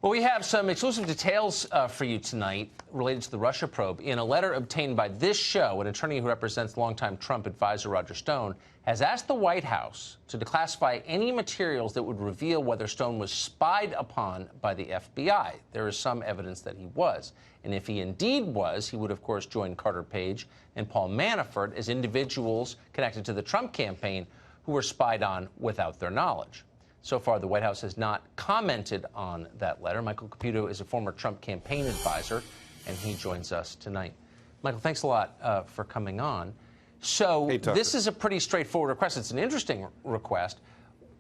Well, we have some exclusive details for you tonight related to the Russia probe. In a letter obtained by this show, an attorney who represents longtime Trump advisor Roger Stone has asked the White House to declassify any materials that would reveal whether Stone was spied upon by the FBI. There is some evidence that he was. And if he indeed was, he would, of course, join Carter Page and Paul Manafort as individuals connected to the Trump campaign who were spied on without their knowledge. So far, the White House has not commented on that letter. Michael Caputo is a former Trump campaign advisor, and he joins us tonight. Michael, thanks a lot for coming on. So this is a pretty straightforward request. It's an interesting request.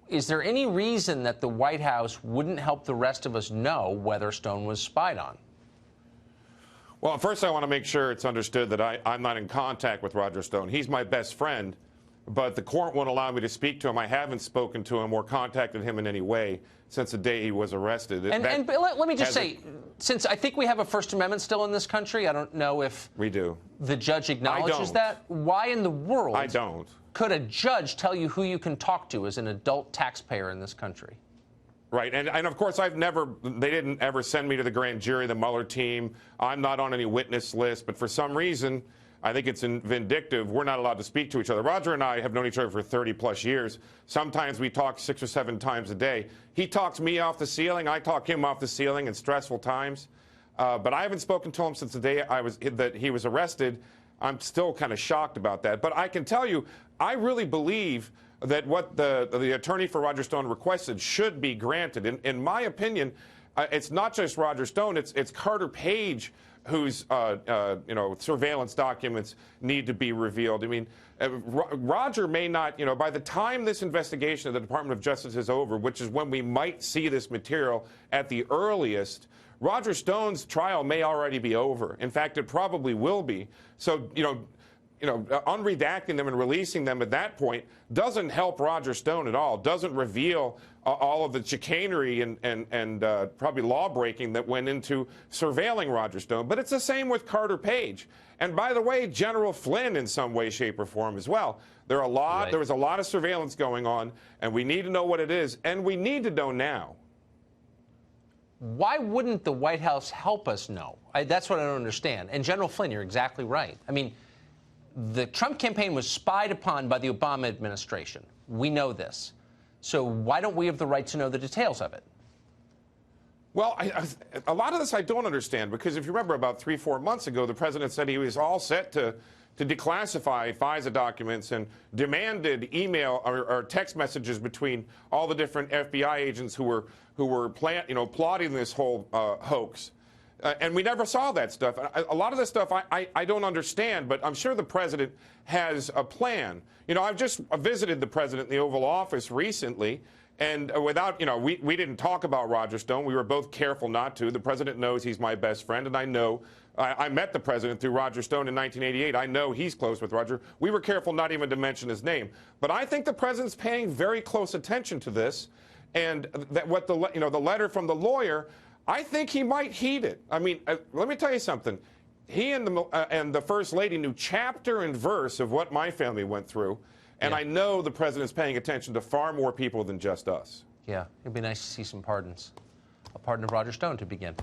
Is there any reason that the White House wouldn't help the rest of us know whether Stone was spied on? Well, first I want to make sure it's understood that I'm not in contact with Roger Stone. He's my best friend. But the court won't allow me to speak to him. I haven't spoken to him or contacted him in any way since the day he was arrested. And let me just say, since I think we have a First Amendment still in this country, I don't know if we do. The judge acknowledges that. Why in the world could a judge tell you who you can talk to as an adult taxpayer in this country? Right, and of course they didn't ever send me to the grand jury, the Mueller team. I'm not on any witness list, but for some reason, I think it's vindictive. We're not allowed to speak to each other. Roger and I have known each other for 30-plus years. Sometimes we talk 6 or 7 times a day. He talks me off the ceiling. I talk him off the ceiling in stressful times. But I haven't spoken to him since the day that he was arrested. I'm still kind of shocked about that. But I can tell you, I really believe that what the attorney for Roger Stone requested should be granted. In my opinion, it's not just Roger Stone. It's Carter Page whose surveillance documents need to be revealed. I mean, Roger may not, by the time this investigation of the Department of Justice is over, which is when we might see this material at the earliest, Roger Stone's trial may already be over. In fact, it probably will be. So, unredacting them and releasing them at that point doesn't help Roger Stone at all, doesn't reveal all of the chicanery and probably law-breaking that went into surveilling Roger Stone. But it's the same with Carter Page. And by the way, General Flynn in some way, shape, or form as well. There was a lot of surveillance going on, and we need to know what it is, and we need to know now. Why wouldn't the White House help us know? That's what I don't understand. And General Flynn, you're exactly right. I mean, the Trump campaign was spied upon by the Obama administration. We know this. So why don't we have the right to know the details of it? Well, a lot of this I don't understand, because if you remember about 3-4 months ago, the president said he was all set to declassify FISA documents and demanded email or text messages between all the different FBI agents who were plotting this whole hoax. And we never saw that stuff. A lot of this stuff I don't understand, but I'm sure the president has a plan. I've just visited the president in the Oval Office recently, and we didn't talk about Roger Stone. We were both careful not to. The president knows he's my best friend, and I know I met the president through Roger Stone in 1988. I know he's close with Roger. We were careful not even to mention his name. But I think the president's paying very close attention to this, and that what the letter from the lawyer, I think he might heed it. I mean, let me tell you something. He and the First Lady knew chapter and verse of what my family went through, and I know the president's paying attention to far more people than just us. Yeah, it'd be nice to see some pardons. A pardon of Roger Stone to begin.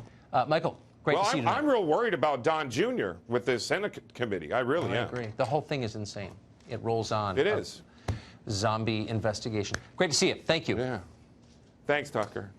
Michael, great to see you tonight. I'm real worried about Don Jr. with this Senate committee. I really am. I agree. The whole thing is insane. It rolls on. It is. Zombie investigation. Great to see you. Thank you. Yeah. Thanks, Tucker.